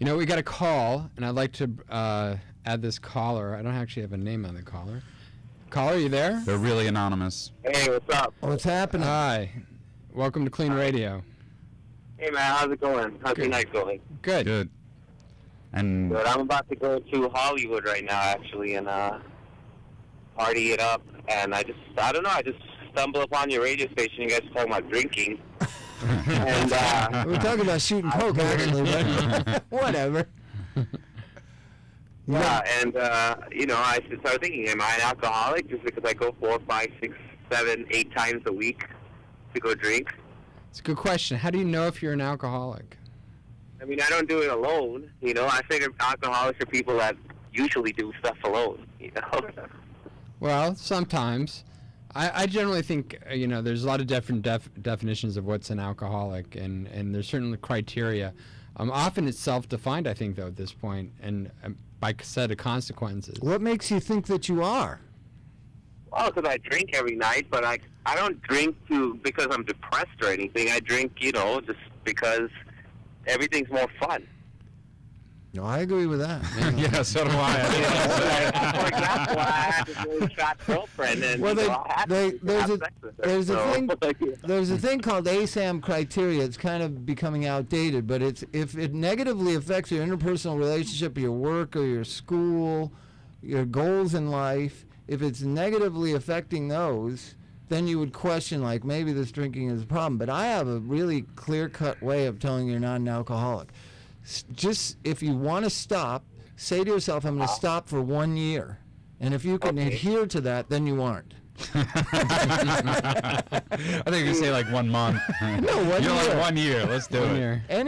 You know, we got a call, and I'd like to add this caller. I don't actually have a name on the caller. Caller, are you there? They're really anonymous. Hey, what's up? What's happening? Hi. Welcome to KLEAN Radio. Hey, man, how's it going? How's your night going? Good. Good. And Good. I'm about to go to Hollywood right now, actually, and party it up. And I don't know, I just stumbled upon your radio station. You guys are talking about drinking. And we're talking about shooting coke, actually, but whatever. yeah, and you know, I started thinking, am I an alcoholic just because I go 4, 5, 6, 7, 8 times a week to go drink? It's a good question. How do you know if you're an alcoholic? I mean, I don't do it alone. You know, I figure alcoholics are people that usually do stuff alone. You know. Well, sometimes. I generally think, you know, there's a lot of different definitions of what's an alcoholic, and there's certain criteria. Often it's self-defined, I think, though, at this point, and by a set of consequences. What makes you think that you are? Well, because I drink every night, but I don't drink because I'm depressed or anything. I drink, you know, just because everything's more fun. No, I agree with that. yeah, so do I. For example, I had this really fat girlfriend, and well, there's a thing called ASAM criteria. It's kind of becoming outdated, but if it negatively affects your interpersonal relationship, your work, or your school, your goals in life, if it's negatively affecting those, then you would question, like, maybe this drinking is a problem. But I have a really clear-cut way of telling you're not an alcoholic. Just if you want to stop, say to yourself, I'm going to stop for 1 year. And if you can adhere to that, then you aren't. I think you say like 1 month. No, 1 year. Like 1 year. Let's do it. I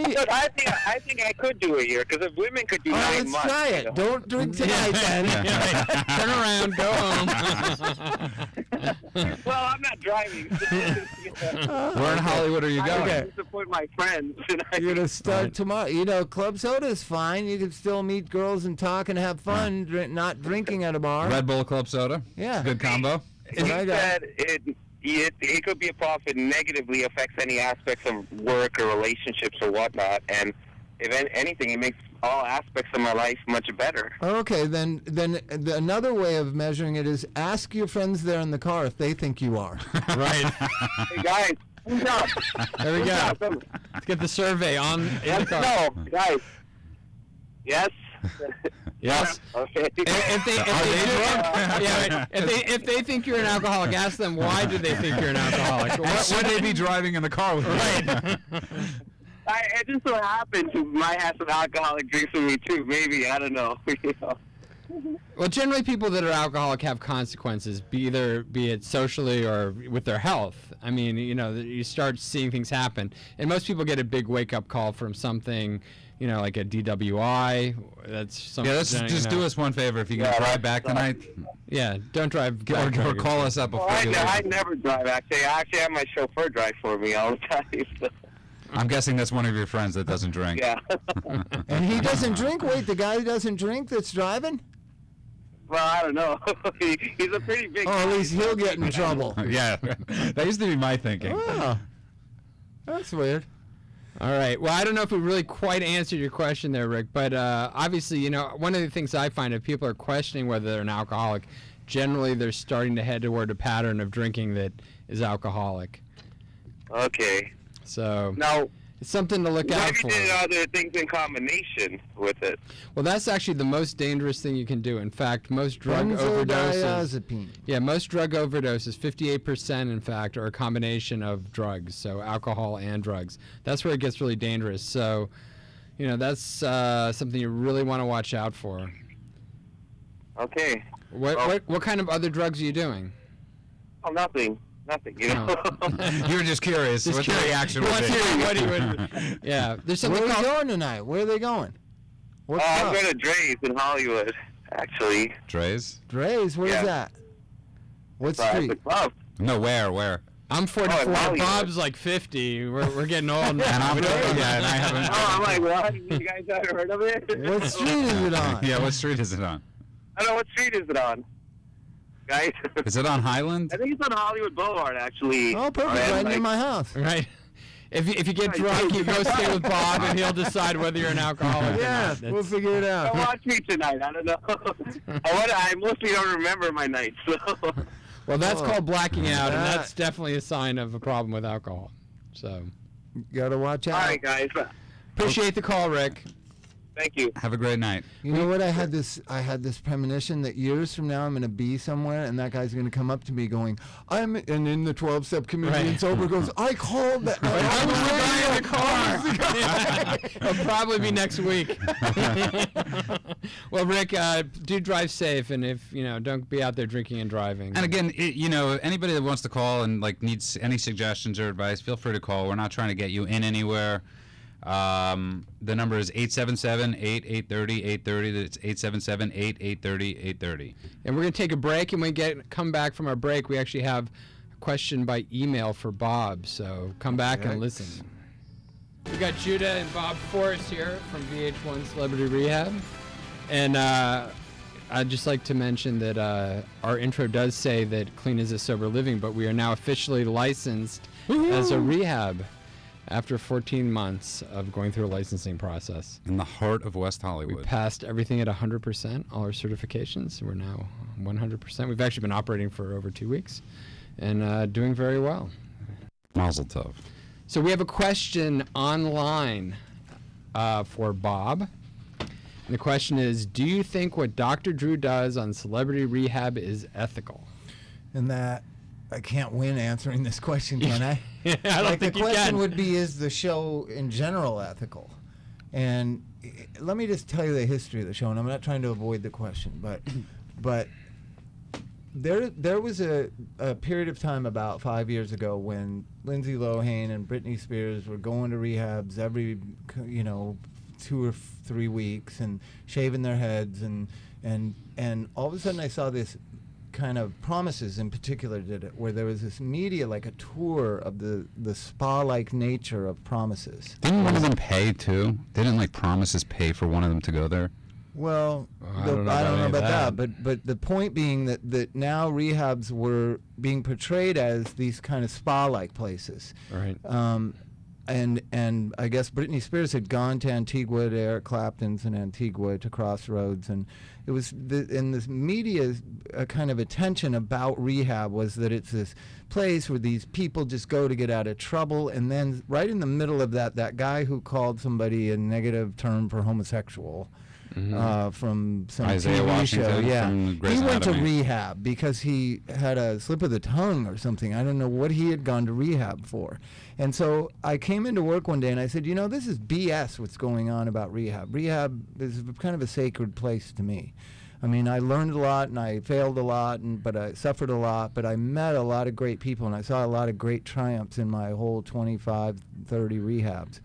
think I could do a year, because if women could do 9 let's months. try it. You know? Don't drink tonight, then. Turn around, go home. Well, I'm not driving. Where in Hollywood are you going? I support my friends. You're going to start tomorrow. You know, club soda is fine. You can still meet girls and talk and have fun, not drinking at a bar. Red Bull Club Soda. Yeah. Good combo. He said it could be a problem if it negatively affects any aspects of work or relationships or whatnot, and if anything, it makes all aspects of my life much better. Okay, then another way of measuring it is ask your friends there in the car if they think you are. Right. Hey guys, who's up? There we go. Let's get the survey on in the car. No, guys. Yes. Yes. Okay. If they think you're an alcoholic, ask them why do they think you're an alcoholic. Should they be driving in the car with you? Right. It just so happens you might have some alcoholic drinks with me too. Maybe, I don't know. You know? Well, generally people that are alcoholic have consequences, be it socially or with their health. I mean, you know, you start seeing things happen, and most people get a big wake-up call from something, you know, like a DWI. That's something. Yeah, just do us one favor. If you can drive back tonight. Yeah, don't drive. Or call us up before you leave. I never drive, actually. I actually have my chauffeur drive for me all the time. So. I'm guessing that's one of your friends that doesn't drink. Yeah. And he doesn't drink? Wait, the guy who doesn't drink that's driving? Well, I don't know. He's a pretty big guy. At least he'll get in trouble. Yeah, that used to be my thinking. Oh, that's weird. All right. Well, I don't know if we really quite answered your question there, Rick, but obviously, you know, one of the things I find if people are questioning whether they're an alcoholic, generally they're starting to head toward a pattern of drinking that is alcoholic. Okay. So now, it's something to look out for. Maybe did other things in combination with it. Well, that's actually the most dangerous thing you can do. In fact, most drug overdoses. Yeah, most drug overdoses, 58% in fact, are a combination of drugs, so alcohol and drugs. That's where it gets really dangerous. So, you know, that's something you really want to watch out for. Okay. What kind of other drugs are you doing? Oh, nothing. Nothing, you know. You were just curious. What's the reaction? Yeah. There's something. Where are we going tonight? Where are they going? I'm going to Dre's in Hollywood, actually. Dre's? Dre's? Where's that? What street? The club. No, where? I'm 44. Bob's like 50. We're getting old now. And I'm and I haven't. Oh, I'm like, what? You guys haven't heard of it? What street is it on? Yeah, what street is it on? I don't know. What street is it on? Guys? Is it on Highland? I think it's on Hollywood Boulevard, actually. Oh, perfect. Right near my house. Right. If you get drunk, you go stay with Bob, and he'll decide whether you're an alcoholic or not. We'll figure it out. Watch me tonight. I don't know. I mostly don't remember my nights. So. Well, that's called blacking out, and that's definitely a sign of a problem with alcohol. So, you gotta watch out. All right, guys. Appreciate the call, Rick. Thank you. Have a great night. You know what? I had this premonition that years from now I'm going to be somewhere, and that guy's going to come up to me going, and in the 12-step community and sober goes, I called that. I was the guy in the car. It'll probably be next week. Well, Rick, do drive safe, and if don't be out there drinking and driving. And again, anybody that wants to call and needs any suggestions or advice, feel free to call. We're not trying to get you in anywhere. The number is 877-8830-830. That's 877-8830-830. And we're going to take a break, and when we come back from our break, we actually have a question by email for Bob, so come back and listen. We got Judah and Bob Forrest here from VH1 Celebrity Rehab, and I'd just like to mention that our intro does say that clean is a sober living, but we are now officially licensed as a rehab after 14 months of going through a licensing process. In the heart of West Hollywood. We passed everything at 100%, all our certifications. We're now 100%. We've actually been operating for over 2 weeks and doing very well. Mazel tov. So we have a question online for Bob. And the question is, do you think what Dr. Drew does on Celebrity Rehab is ethical? And that I can't win answering this question, can I? I don't think the question would be, is the show in general ethical? And let me just tell you the history of the show, and I'm not trying to avoid the question, but there was a period of time about 5 years ago when Lindsay Lohan and Britney Spears were going to rehabs every 2 or 3 weeks and shaving their heads, and all of a sudden I saw this kind of Promises in particular did it, where there was this media, like a tour of the spa-like nature of Promises. Didn't one of them pay too? Didn't Promises pay for one of them to go there? Well, I don't know about that, but the point being that now rehabs were being portrayed as these kind of spa-like places. Right. And I guess Britney Spears had gone to Antigua, to Eric Clapton's in Antigua, to Crossroads, and it was in this media's kind of attention about rehab was that it's this place where these people just go to get out of trouble, and then right in the middle of that guy who called somebody a negative term for homosexual. From some Isaiah TV Washington show, from Grey's he went to Anatomy. rehab because he had a slip of the tongue or something. I don't know what he had gone to rehab for. And so I came into work one day and I said, this is BS what's going on about rehab. Rehab is kind of a sacred place to me. I mean, I learned a lot and I failed a lot, but I suffered a lot, but I met a lot of great people and I saw a lot of great triumphs in my whole 25, 30 rehabs.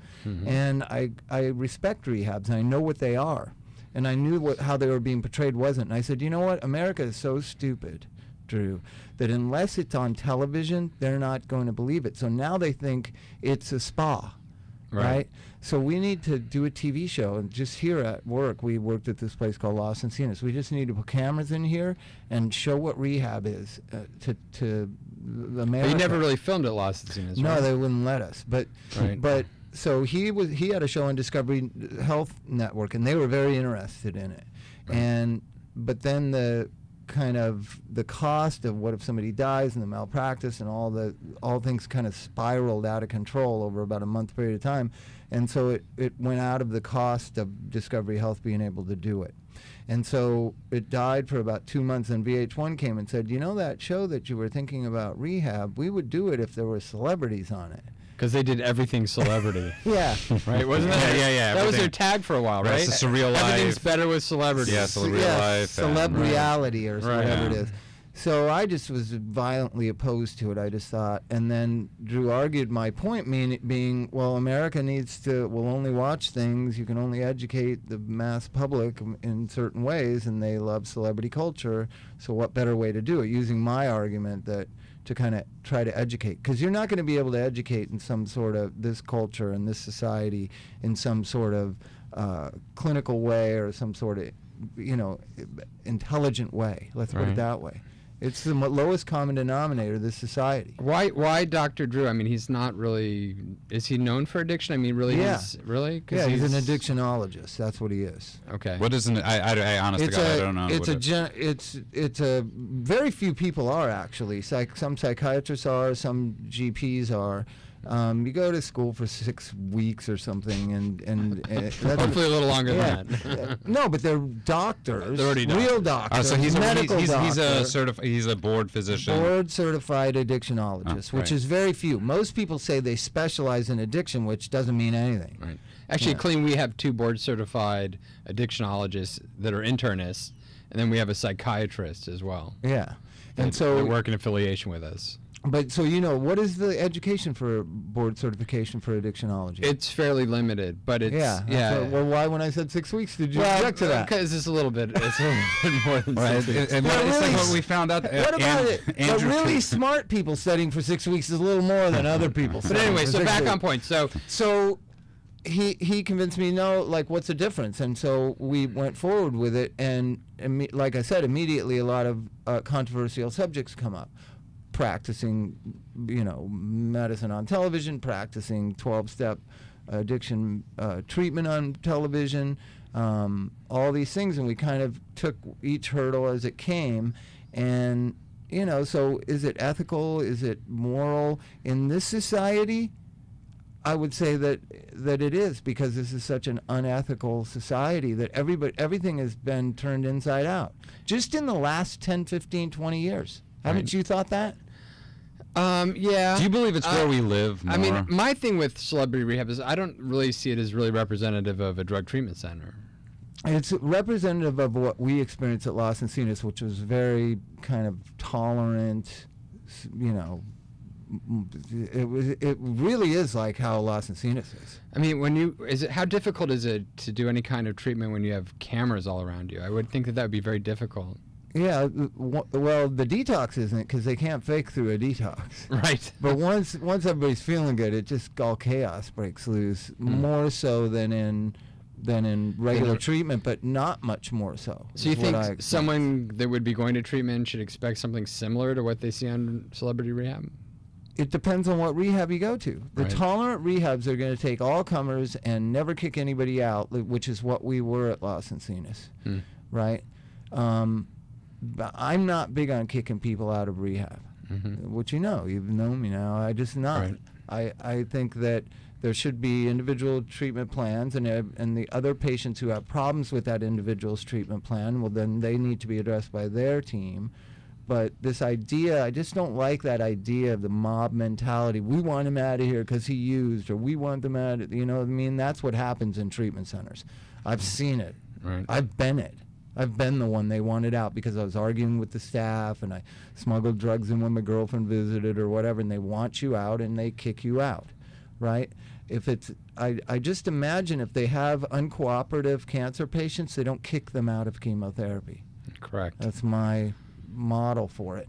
And I respect rehabs and I know what they are. And I knew how they were being portrayed wasn't. And I said, you know what? America is so stupid, Drew, that unless it's on television, they're not going to believe it. So now they think it's a spa, right? So we need to do a TV show. And just here at work, we worked at this place called Los Encinas. We just need to put cameras in here and show what rehab is to America. But you never really filmed at Los Encinas, right? No, they wouldn't let us. But so he had a show on Discovery Health Network, and they were very interested in it. But then the cost of what if somebody dies and the malpractice and all things kind of spiraled out of control over about a month period of time, and so it went out of the cost of Discovery Health being able to do it. And so it died for about 2 months, and VH1 came and said, that show that you were thinking about, rehab, we would do it if there were celebrities on it. Because they did everything celebrity. Yeah. Right? Wasn't that? Yeah. That was their tag for a while, right? That's the surreal life. Everything's better with celebrities. Yeah, surreal life. Celeb reality or whatever it is. So I just was violently opposed to it. I just thought, and then Drew argued my point being, well, America will only watch things, you can only educate the mass public in certain ways, and they love celebrity culture, so what better way to do it? Using my argument to kind of try to educate, because you're not going to be able to educate in some sort of this culture and this society in some sort of clinical way or some sort of intelligent way. Let's put it that way. It's the lowest common denominator of this society. Why Dr. Drew? I mean, he's not really. Is he known for addiction? I mean, really? Yeah. Really? Yeah, he's an addictionologist. That's what he is. Okay. What is an? I honestly, I don't know. It's a very few people are actually. Some psychiatrists are. Some GPs are. You go to school for 6 weeks or something, and that's hopefully a little longer than that. No, but they're doctors, They're already real doctors. So he's doctor, he's a board physician, board certified addictionologist, which is very few. Most people say they specialize in addiction, which doesn't mean anything. Right. Actually, Klean, we have 2 board certified addictionologists that are internists, and then we have a psychiatrist as well. Yeah, and so they work in affiliation with us. But so what is the education for board certification for addictionology? It's fairly limited, but it's Well, why when I said 6 weeks did you object to that? Because it's a little bit more than 6 weeks. It's like what we found out. What about it? But really smart people studying for 6 weeks is a little more than other people. But anyway, so back on point. So he convinced me, no, like, what's the difference? And so we went forward with it, and like I said, immediately a lot of controversial subjects come up. Practicing, medicine on television, practicing 12-step addiction treatment on television, all these things, and we kind of took each hurdle as it came. And so is it ethical? Is it moral? In this society, I would say that it is, because this is such an unethical society that everything has been turned inside out. Just in the last 10, 15, 20 years. Haven't you thought that? Yeah. Do you believe it's where we live more? I mean, my thing with celebrity rehab is I don't really see it as really representative of a drug treatment center. It's representative of what we experienced at Los Encinas, which was very kind of tolerant, it really is like how Los Encinas is. I mean, how difficult is it to do any kind of treatment when you have cameras all around you? I would think that would be very difficult. Yeah, well, the detox isn't, because they can't fake through a detox. Right. But once everybody's feeling good, it just all chaos breaks loose, more so than in regular treatment, but not much more so. So you think someone that would be going to treatment should expect something similar to what they see on Celebrity Rehab? It depends on what rehab you go to. The tolerant rehabs are going to take all comers and never kick anybody out, which is what we were at Los Encinas, right? But I'm not big on kicking people out of rehab, which you've known me now. I just not. Right. I think that there should be individual treatment plans, and the other patients who have problems with that individual's treatment plan, well, then they need to be addressed by their team. But this idea, I just don't like that idea of the mob mentality. We want him out of here because he used, or we want them out of, what I mean? That's what happens in treatment centers. I've seen it. Right. I've been it. I've been the one they wanted out because I was arguing with the staff and I smuggled drugs in when my girlfriend visited or whatever, and they want you out and they kick you out, right? I just imagine if they have uncooperative cancer patients, they don't kick them out of chemotherapy. Correct. That's my model for it.